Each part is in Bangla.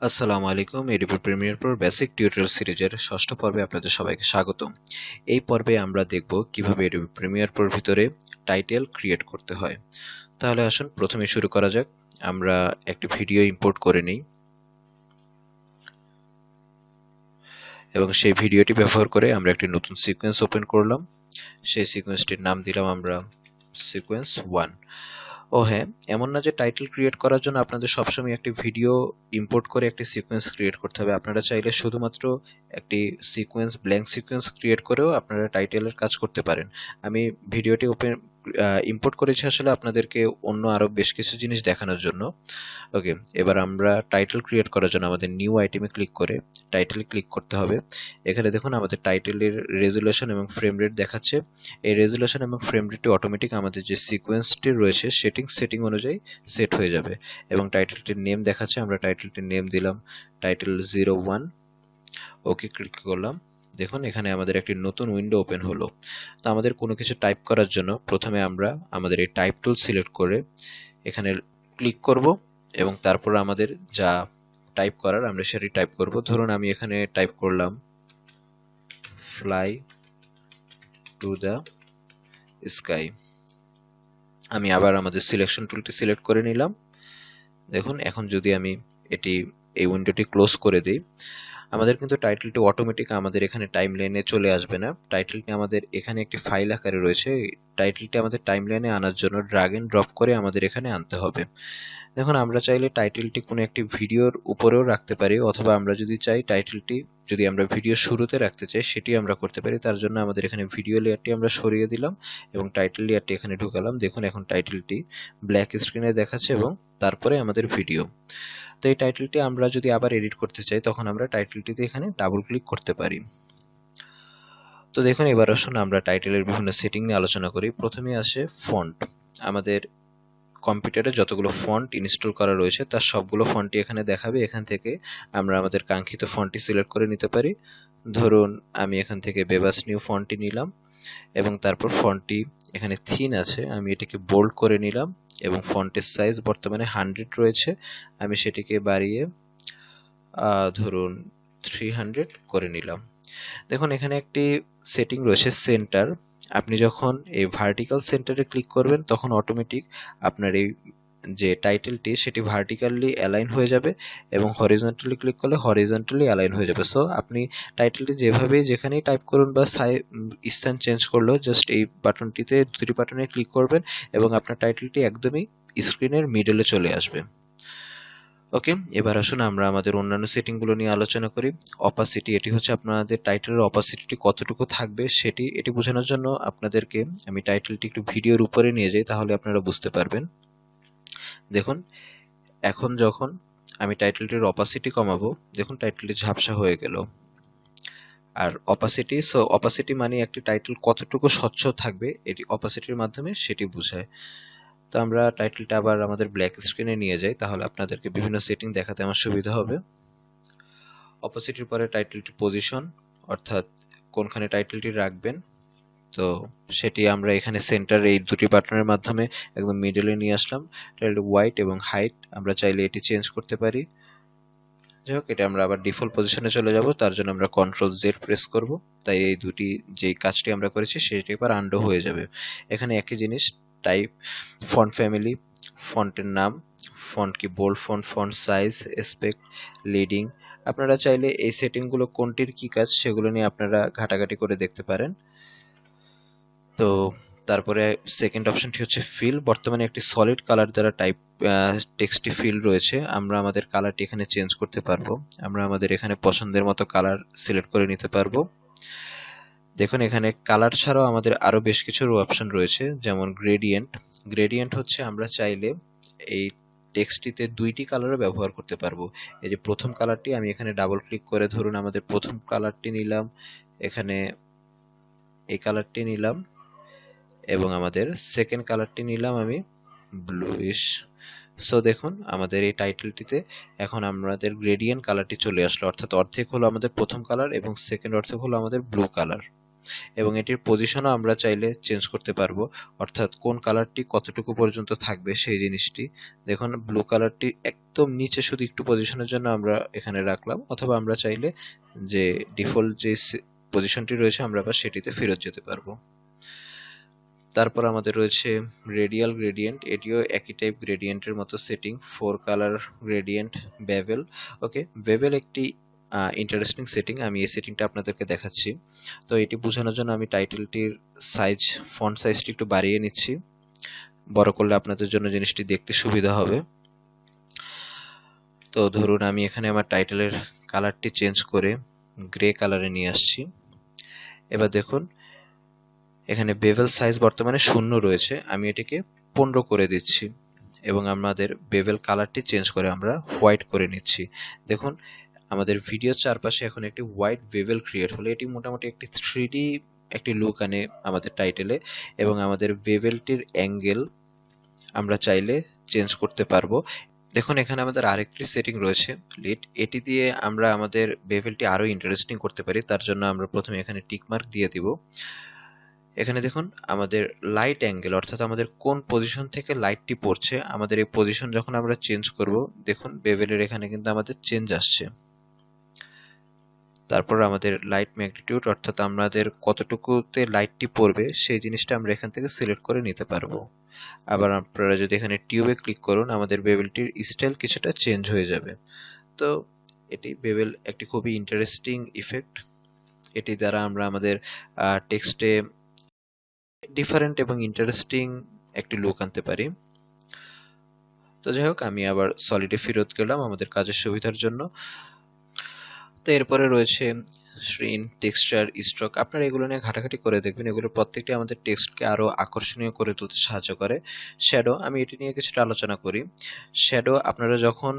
আসসালামু আলাইকুম। এডিবি প্রিমিয়ার প্রোর বেসিক টিউটোরিয়াল সিরিজের ষষ্ঠ পর্বে আপনাদের সবাইকে স্বাগতম। এই পর্বে আমরা দেখব কিভাবে এডিবি প্রিমিয়ার প্রোর ভিতরে টাইটেল ক্রিয়েট করতে হয়। তাহলে আসুন প্রথমে শুরু করা যাক। আমরা একটি ভিডিও ইম্পোর্ট করে নিই এবং সেই ভিডিওটি ব্যবহার করে আমরা একটি নতুন সিকোয়েন্স ওপেন করলাম। সেই সিকোয়েন্সটির নাম দিলাম আমরা সিকোয়েন্স 1। ও হ্যাঁ, এমন না যে টাইটেল ক্রিয়েট করার জন্য আপনাদের সবসময় একটি ভিডিও ইম্পোর্ট করে একটি সিকোয়েন্স ক্রিয়েট করতে হবে। আপনারা চাইলে শুধুমাত্র একটি সিকোয়েন্স, ব্ল্যাঙ্ক সিকোয়েন্স ক্রিয়েট করেও আপনারা টাইটেলের কাজ করতে পারেন। আমি ভিডিওটি ইম্পোর্ট করেছি আসলে আপনাদেরকে অন্য আরো বেশ কিছু জিনিস দেখানোর জন্য। ওকে, এবার আমরা টাইটেল ক্রিয়েট করার জন্য আমাদের নিউ আইটেমে ক্লিক করে টাইটেলে ক্লিক করতে হবে। এখানে দেখুন আমাদের টাইটেলের রেজুলেশন এবং ফ্রেম রেট দেখাচ্ছে। এই রেজুলেশন এবং ফ্রেম রেটটি অটোমেটিক আমাদের যে সিকোয়েন্সটি রয়েছে সেটিং অনুযায়ী সেট হয়ে যাবে। এবং টাইটেলটির নেম দেখাচ্ছে, আমরা টাইটেলটির নেম দিলাম টাইটেল 01। ওকে ক্লিক করলাম। দেখুন এখানে আমাদের একটি নতুন উইন্ডো ওপেন হলো। তো আমাদের কোনো কিছু টাইপ করার জন্য প্রথমে আমরা আমাদের এই টাইপ টুল সিলেক্ট করে এখানে ক্লিক করব এবং তারপর আমাদের যা টাইপ করার আমরা সেটি টাইপ করব। ধরুন আমি এখানে টাইপ করলাম ফ্লাই টু দ্য স্কাই। আমি আবার আমাদের সিলেকশন টুলটি সিলেক্ট করে নিলাম। দেখুন এখন যদি আমি এই উইন্ডোটি ক্লোজ করে দিই, আমাদের কিন্তু টাইটেলটি অটোমেটিক আমাদের এখানে টাইমলাইনে চলে আসবে না। টাইটেলটি আমাদের এখানে একটি ফাইল আকারে রয়েছে। টাইটেলটি আমাদের টাইমলাইনে আনার জন্য ড্র্যাগ এন্ড ড্রপ করে আমাদের এখানে আনতে হবে। দেখুন আমরা চাইলে টাইটেলটি কোনো একটি ভিডিওর উপরেও রাখতে পারি, অথবা আমরা যদি চাই টাইটেলটি যদি আমরা ভিডিও শুরুতে রাখতে চাই সেটি আমরা করতে পারি। তার জন্য আমাদের এখানে ভিডিও লেয়ারটি আমরা সরিয়ে দিলাম এবং টাইটেল লেয়ারটি এখানে ঢুকালাম। দেখুন এখন টাইটেলটি ব্ল্যাক স্ক্রিনে দেখাচ্ছে এবং তারপরে আমাদের ভিডিও। তো এই টাইটেলটি আমরা যদি আবার এডিট করতে চাই তখন আমরা টাইটেলটিতে এখানে ডাবল ক্লিক করতে পারি। তো দেখুন এবার আসুন আমরা টাইটেলের বিভিন্ন সেটিং নিয়ে আলোচনা করি। প্রথমে আসে ফন্ট। আমাদের কম্পিউটারে যতগুলো ফন্ট ইনস্টল করা রয়েছে তার সবগুলো ফন্টই এখানে দেখাবে। এখান থেকে আমরা আমাদের কাঙ্ক্ষিত ফন্টটি সিলেক্ট করে নিতে পারি। ধরুন আমি এখান থেকে বেবাস নিউ ফন্টটি নিলাম এবং তারপর ফন্টটি এখানে থিন আছে, আমি এটিকে বোল্ড করে নিলাম এবং ফন্টের সাইজ বর্তমানে 100 রয়েছে, আমি সেটিকে বাড়িয়ে ধরুন 300 করে নিলাম। দেখুন এখানে একটি সেটিং রয়েছে সেন্টার। আপনি যখন এই ভার্টিক্যাল সেন্টারে ক্লিক করবেন তখন অটোমেটিক আপনার এই যে টাইটেলটি সেটি ভার্টিক্যালি অ্যালাইন হয়ে যাবে এবং হরিজন্টালি ক্লিক করলে হরিজন্টালি অ্যালাইন হয়ে যাবে। সো আপনি টাইটেলটি যেভাবে যেখানেই টাইপ করুন বা স্থান চেঞ্জ করলেও জাস্ট এই বাটনটিতে দুটি বাটনে ক্লিক করবেন এবং আপনার টাইটেলটি একদমই স্ক্রিনের মিডলে চলে আসবে। ওকে, এবার আসুন আমরা আমাদের অন্যান্য সেটিংগুলো নিয়ে আলোচনা করি। অপাসিটি, এটি হচ্ছে আপনাদের টাইটেলের অপাসিটি কতটুকু থাকবে এটি বোঝানোর জন্য আপনাদেরকে আমি টাইটেলটি একটু ভিডিওর উপরে নিয়ে যাই, তাহলে আপনারা বুঝতে পারবেন। দেখুন এখন যখন আমি টাইটেলটির অপাসিটি কমাবো, দেখুন টাইটেলটি ঝাপসা হয়ে গেল। আর অপাসিটি মানে একটি টাইটেল কতটুকু স্বচ্ছ থাকবে এটি অপাসিটির মাধ্যমে সেটি বোঝায়। তো আমরা টাইটেলটা আবার আমাদের ব্ল্যাক স্ক্রিনে নিয়ে যাই, তাহলে আপনাদেরকে বিভিন্ন সেটিং দেখাতে আমার সুবিধা হবে। অপোজিটের পরে টাইটেলটি পজিশন, অর্থাৎ কোনখানে টাইটেলটি রাখবেন, তো সেটি আমরা এখানে সেন্টার এই দুটি বাটনের মাধ্যমে একদম মিডলে নিয়ে আসলাম। টাইটেল হোয়াইট এবং হাইট আমরা চাইলে এটি চেঞ্জ করতে পারি। যাই হোক, এটা আমরা আবার ডিফল্ট পজিশনে চলে যাব, তার জন্য আমরা কন্ট্রোল জেড প্রেস করব। তাই এই দুটি যেই কাজটি আমরা করেছি সেটি এবার আন্ডু হয়ে যাবে। এখানে একই জিনিস, টাইপ, ফন্ট ফ্যামিলি, ফন্টের নাম, ফন্ট কি bold font, font size, aspect, leading, আপনারা চাইলে এই সেটিংগুলো কোনটির কি কাজ সেগুলো নিয়ে আপনারা ঘাটাঘাটি করে দেখতে পারেন। তো তারপরে সেকেন্ড অপশনটি হচ্ছে ফিল। বর্তমানে একটি সলিড কালার দ্বারা টেক্সটটি ফিল রয়েছে, আমরা আমাদের কালারটি এখানে চেঞ্জ করতে পারবো। আমরা আমাদের এখানে পছন্দের মতো কালার সিলেক্ট করে নিতে পারবো। দেখুন এখানে কালার ছাড়াও আমাদের আরো বেশ কিছু অপশন রয়েছে, যেমন গ্রেডিয়েন্ট। গ্রেডিয়েন্ট হচ্ছে আমরা চাইলে এই টেক্সটটিতে দুইটি কালারও ব্যবহার করতে পারবো। এই যে প্রথম কালারটি, আমি এখানে ডাবল ক্লিক করে ধরুন আমাদের প্রথম কালারটি নিলাম, এখানে এই কালারটি নিলাম এবং আমাদের সেকেন্ড কালারটি নিলাম আমি ব্লুইশ। সো দেখুন আমাদের এই টাইটেলটিতে এখন আমাদের গ্রেডিয়েন্ট কালারটি চলে আসলো, অর্থাৎ অর্ধেক হলো আমাদের প্রথম কালার এবং সেকেন্ড অর্ধেক হলো আমাদের ব্লু কালার। এবং এটির পজিশনও আমরা চাইলে চেঞ্জ করতে পারবো, অর্থাৎ কোন কালারটি কতটুকু পর্যন্ত থাকবে সেই জিনিসটি। দেখুন ব্লু কালারটি একদম নিচে শুধু একটু পজিশনের জন্য আমরা এখানে রাখলাম, অথবা আমরা চাইলে যে ডিফল্ট যে পজিশনটি রয়েছে আমরা আবার সেটিতে ফেরত যেতে পারবো। তারপর আমাদের রয়েছে রেডিয়াল গ্রেডিয়েন্ট, এটিও একই টাইপ গ্রেডিয়েন্টের মতো সেটিং, 4 কালার গ্রেডিয়েন্ট, বেভেল। ওকে, বেভেল একটি ইন্টারেস্টিং সেটিং, আমি এই সেটিংটা আপনাদেরকে দেখাচ্ছি। তো এটি বোঝানোর জন্য আমি টাইটেলটির সাইজ, ফন্ট সাইজটি একটু বাড়িয়ে নিচ্ছি, বড় করলে আপনাদের জন্য জিনিসটি দেখতে সুবিধা হবে। তো ধরুন আমি এখানে আমার টাইটেলের কালারটি চেঞ্জ করে গ্রে কালারে নিয়ে আসছি। এবার দেখুন এখানে বেভেল সাইজ বর্তমানে 0 রয়েছে, আমি এটিকে 15 করে দিচ্ছি এবং আমাদের বেভেল কালারটি চেঞ্জ করে আমরা হোয়াইট করে নিচ্ছি। দেখুন আমাদের ভিডিওর চারপাশে এখন একটি হোয়াইট বেভেল ক্রিয়েট হলো, এটি মোটামুটি একটি 3D একটি লুক আনে আমাদের টাইটেলে। এবং আমাদের বেভেলটির অ্যাঙ্গেল আমরা চাইলে চেঞ্জ করতে পারবো। দেখুন এখানে আমাদের আরেকটি সেটিং রয়েছে লিড, এটি দিয়ে আমরা আমাদের বেভেলটি আরো ইন্টারেস্টিং করতে পারি। তার জন্য আমরা প্রথমে এখানে টিক মার্ক দিয়ে দিব। এখানে দেখুন আমাদের লাইট অ্যাঙ্গেল, অর্থাৎ আমাদের কোন পজিশন থেকে লাইটটি পড়ছে, আমাদের এই পজিশন যখন আমরা চেঞ্জ করব, দেখুন বেভেলের এখানে কিন্তু আমাদের চেঞ্জ আসছে। তারপর আমাদের লাইট ম্যাগনিটিউড, অর্থাৎ আমাদের কতটুকুতে লাইটটি পড়বে সেই জিনিসটা আমরা এখান থেকে সিলেক্ট করে নিতে পারবো। আবার আপনারা যদি এখানে টিউবে ক্লিক করুন, আমাদের বেভেলটির স্টাইল কিছুটা চেঞ্জ হয়ে যাবে। তো এটি বেভেল একটি খুবই ইন্টারেস্টিং ইফেক্ট, এটি দ্বারা আমরা আমাদের টেক্সটে ডিফারেন্ট এবং ইন্টারেস্টিং একটি লুক আনতে পারি। তো যাই হোক, আমি আবার সলিডে ফেরত গেলাম আমাদের কাজের সুবিধার জন্য। তো এরপরে রয়েছে শ্রিন, টেক্সচার, স্ট্রোক, আপনারা এগুলো নিয়ে ঘাটাঘাটি করে দেখবেন, এগুলো প্রত্যেকটি আমাদের টেক্সটকে আরো আকর্ষণীয় করে তুলতে সাহায্য করে। শ্যাডো, আমি এটি নিয়ে কিছুটা আলোচনা করি। শ্যাডো, আপনারা যখন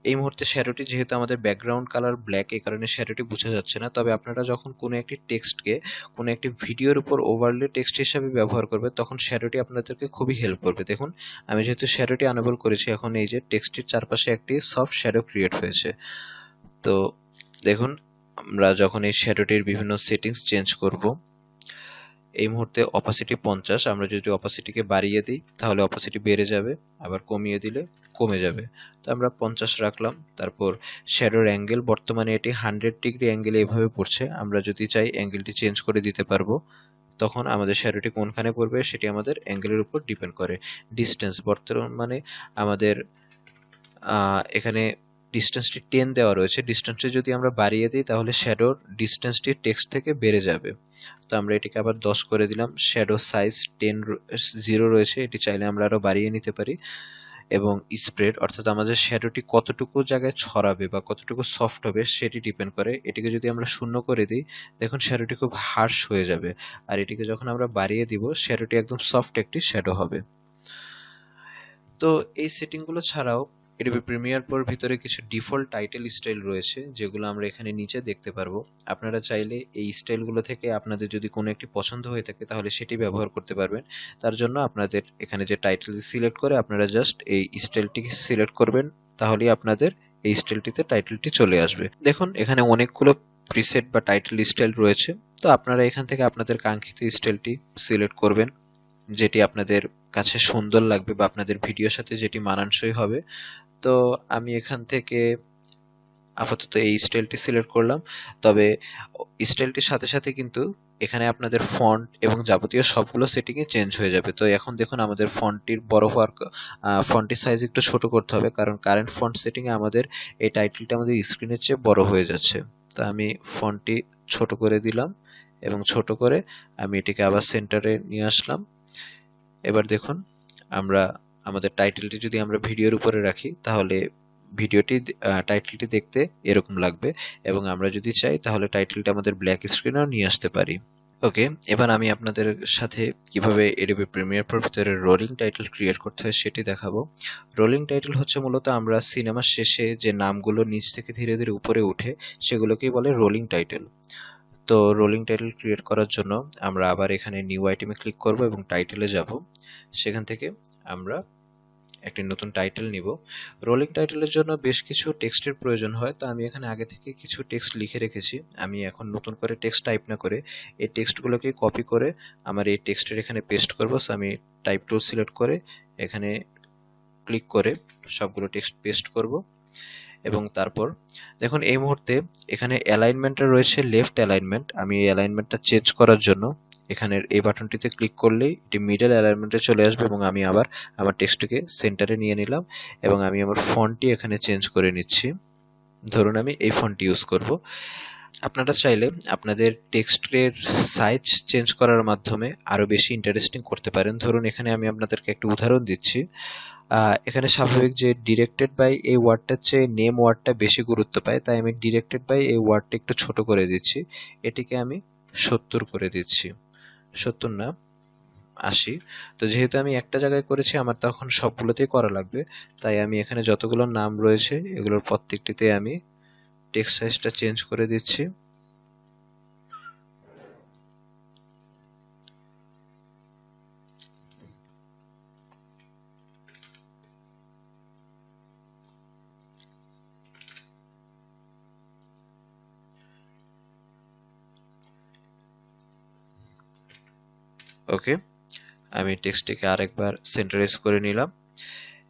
এই মুহূর্তে শ্যাডোটি যেহেতু আমাদের ব্যাকগ্রাউন্ড কালার ব্ল্যাক, এই কারণে শ্যাডোটি বোঝা যাচ্ছে না, তবে আপনারা যখন কোনো একটি টেক্সটকে কোনো একটি ভিডিওর উপর ওভারলে টেক্সট হিসাবে ব্যবহার করবে, তখন শ্যাডোটি আপনাদেরকে খুবই হেল্প করবে। দেখুন আমি যেহেতু শ্যাডোটি আনেবল করেছি, এখন এই যে টেক্সটটির চারপাশে একটি সফট শ্যাডো ক্রিয়েট হয়েছে। তো দেখুন আমরা যখন এই শ্যাডোটির বিভিন্ন সেটিংস চেঞ্জ করব, এই মুহূর্তে অপাসিটি 50, আমরা যদি অপাসিটিকে বাড়িয়ে দিই তাহলে অপাসিটি বেড়ে যাবে, আবার কমিয়ে দিলে কমে যাবে। তো আমরা 50 রাখলাম। তারপর শ্যাডোর অ্যাঙ্গেল, বর্তমানে এটি 100 ডিগ্রি অ্যাঙ্গেলে এভাবে পড়ছে, আমরা যদি চাই অ্যাঙ্গেলটি চেঞ্জ করে দিতে পারবো। তখন আমাদের শ্যাডোটি কোনখানে পড়বে সেটি আমাদের অ্যাঙ্গেলের উপর ডিপেন্ড করে। ডিস্টেন্স, বর্তমানে আমাদের এখানে ডিস্টেন্সটি 10 দেওয়া রয়েছে, ডিস্টেন্সটি যদি আমরা বাড়িয়ে দিই তাহলে শ্যাডোর ডিস্টেন্সটি টেক্সট থেকে বেড়ে যাবে। তো আমরা এটিকে আবার 10 করে দিলাম। শ্যাডো সাইজ 0 রয়েছে, এটি চাইলে আমরা আরো বাড়িয়ে নিতে পারি। এবং স্প্রেড, অর্থাৎ আমাদের শ্যাডোটি কতটুকু জায়গায় ছড়াবে বা কতটুকু সফট হবে সেটি ডিপেন্ড করে। এটিকে যদি আমরা 0 করে দিই, দেখুন শ্যাডোটি খুব হার্শ হয়ে যাবে, আর এটিকে যখন আমরা বাড়িয়ে দিব শ্যাডোটি একদম সফট একটি শ্যাডো হবে। তো এই সেটিংগুলো ছাড়াও Adobe Premiere Pro ভিতরে কিছু ডিফল্ট টাইটেল স্টাইল রয়েছে, যেগুলো আমরা এখানে নিচে দেখতে পারবো। আপনারা চাইলে এই স্টাইলগুলো থেকে আপনাদের যদি কোনো একটি পছন্দ হয়ে থাকে তাহলে সেটি ব্যবহার করতে পারবেন। তার জন্য আপনাদের এখানে যে টাইটেল সিলেক্ট করে আপনারা জাস্ট এই স্টাইলটিকে সিলেক্ট করবেন, তাহলেই আপনাদের এই স্টাইলটিতে টাইটেলটি চলে আসবে। দেখুন এখানে অনেকগুলো প্রিসেট বা টাইটেল স্টাইল রয়েছে, তো আপনারা এখান থেকে আপনাদের কাঙ্ক্ষিত স্টাইলটি সিলেক্ট করবেন, যেটি আপনাদের কাছে সুন্দর লাগবে বা আপনাদের ভিডিওর সাথে যেটি মানানসই হবে। তো আমি এখান থেকে আপাতত এই স্টাইলটি সিলেক্ট করলাম, তবে স্টাইলটির সাথে সাথে কিন্তু এখানে আপনাদের ফন্ট এবং যাবতীয় সবগুলো সেটিংই চেঞ্জ হয়ে যাবে। তো এখন দেখুন আমাদের ফন্টটির বড় হওয়ার, ফন্টের সাইজ একটু ছোট করতে হবে, কারণ কারেন্ট ফন্ট সেটিংয়ে আমাদের এই টাইটেলটা আমাদের স্ক্রিনের চেয়ে বড় হয়ে যাচ্ছে। তো আমি ফন্টটি ছোট করে দিলাম এবং ছোট করে আমি এটিকে আবার সেন্টারে নিয়ে আসলাম। এবার দেখুন আমরা আমাদের টাইটেলটি যদি আমরা ভিডিওর উপরে রাখি তাহলে ভিডিওটি টাইটেলটি দেখতে এরকম লাগবে, এবং আমরা যদি চাই তাহলে টাইটেলটা আমাদের ব্ল্যাক স্ক্রিনেও নিয়ে আসতে পারি। ওকে, এবার আমি আপনাদের সাথে কিভাবে Adobe Premiere Pro ভিতরে রোলিং টাইটেল ক্রিয়েট করতে হয় সেটি দেখাবো। রোলিং টাইটেল হচ্ছে মূলত আমরা সিনেমার শেষে যে নামগুলো নিচ থেকে ধীরে ধীরে উপরে উঠে সেগুলোকেই বলে রোলিং টাইটেল। তো রোলিং টাইটেল ক্রিয়েট করার জন্য আমরা আবার এখানে নিউ আইটেমে ক্লিক করব এবং টাইটেলে যাব। সেখান থেকে আমরা একটি নতুন টাইটেল নিব। রোলিং টাইটেলের জন্য বেশ কিছু টেক্সটের প্রয়োজন হয়, তো আমি এখানে আগে থেকে কিছু টেক্সট লিখে রেখেছি। আমি এখন নতুন করে টেক্সট টাইপ না করে এই টেক্সটগুলোকে কপি করে আমার এই টেক্সটের এখানে পেস্ট করব। সো আমি টাইপ টুল সিলেক্ট করে এখানে ক্লিক করে সবগুলো টেক্সট পেস্ট করব এবং তারপর দেখুন এই মুহূর্তে এখানে অ্যালাইনমেন্টে রয়েছে লেফট অ্যালাইনমেন্ট। আমি এই অ্যালাইনমেন্টটা চেঞ্জ করার জন্য এখানের এই বাটনটিতে ক্লিক করলেই এটি মিডল অ্যালাইনমেন্টে চলে আসবে এবং আমি আবার আমার টেক্সটটিকে সেন্টারে নিয়ে নিলাম এবং আমি আমার ফন্টটি এখানে চেঞ্জ করে নিচ্ছি। ধরুন আমি এই ফন্টটি ইউজ করব। আপনারা চাইলে আপনাদের টেক্সটের সাইজ চেঞ্জ করার মাধ্যমে আরো বেশি ইন্টারেস্টিং করতে পারেন। ধরুন এখানে আমি আপনাদেরকে একটা উদাহরণ দিচ্ছি। এখানে স্বাভাবিক যে ডিরেক্টেড বাই এই ওয়ার্ডটার চেয়ে নেম ওয়ার্ডটা বেশি গুরুত্ব পায়, তাই আমি ডিরেক্টেড বাই এই ওয়ার্ডটা একটু ছোট করে দিচ্ছি। এটিকে আমি 70 করে দিচ্ছি। 70 না, 80। তো যেহেতু আমি একটা জায়গায় করেছি আমার তখন সবগুলোতেই করা লাগবে, তাই আমি এখানে যতগুলো নাম রয়েছে এগুলোর প্রত্যেকটিতে আমি টেক্সট সাইজটা চেঞ্জ করে দিচ্ছি। ওকে, আমি টেক্সটটিকে আরেকবার সেন্টারাইজ করে নিলাম।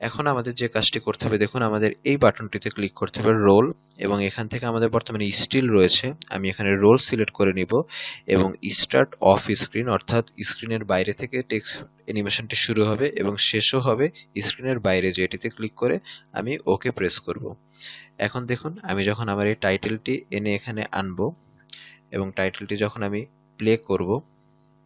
এখন আমাদের যে কাজটি করতে হবে, দেখুন আমাদের এই বাটনটিতে ক্লিক করতে হবে রোল, এবং এখান থেকে আমাদের বর্তমানে স্টিল রয়েছে। আমি এখানে রোল সিলেক্ট করে নিব এবং স্টার্ট অফ স্ক্রিন, অর্থাৎ স্ক্রিনের বাইরে থেকে টেক্সট অ্যানিমেশনটি শুরু হবে এবং শেষও হবে স্ক্রিনের বাইরে, যেটিতে ক্লিক করে আমি ওকে প্রেস করব। এখন দেখুন আমি যখন আমার এই টাইটেলটি এনে এখানে আনবো এবং টাইটেলটি যখন আমি প্লে করব,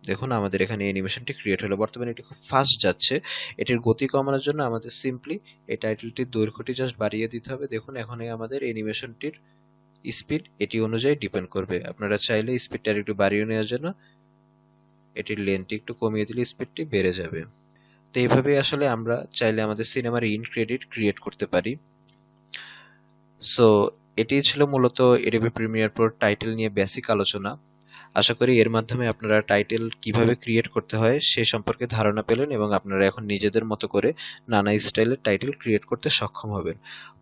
দেখুন আমাদের এখানে অ্যানিমেশনটি ক্রিয়েট হলো। বর্তমানে এটি খুব ফাস্ট যাচ্ছে। এটির গতি কমানোর জন্য আমাদের সিম্পলি এই টাইটেলটির দৈর্ঘ্যটি জাস্ট বাড়িয়ে দিতে হবে। দেখুন এখন আমাদের অ্যানিমেশনটির স্পিড এটি অনুযায়ী ডিপেন্ড করবে। আপনারা চাইলে স্পিডটা একটু বাড়িয়ে নেওয়ার জন্য এটির লেন্থটি একটু কমিয়ে দিলে স্পিডটি বেড়ে যাবে। তো এইভাবে আসলে আমরা চাইলে আমাদের সিনেমার ইন ক্রেডিট ক্রিয়েট করতে পারি। সো এটি ছিল মূলত Adobe Premiere Pro টাইটেল নিয়ে বেসিক আলোচনা। আশা করি এর মাধ্যমে আপনারা টাইটেল কিভাবে ক্রিয়েট করতে হয় সে সম্পর্কে ধারণা পেলেন এবং আপনারা এখন নিজেদের মতো করে নানা স্টাইলের টাইটেল ক্রিয়েট করতে সক্ষম হবেন।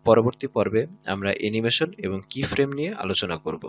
পরবর্তী পর্বে আমরা অ্যানিমেশন এবং কি ফ্রেম নিয়ে আলোচনা করব।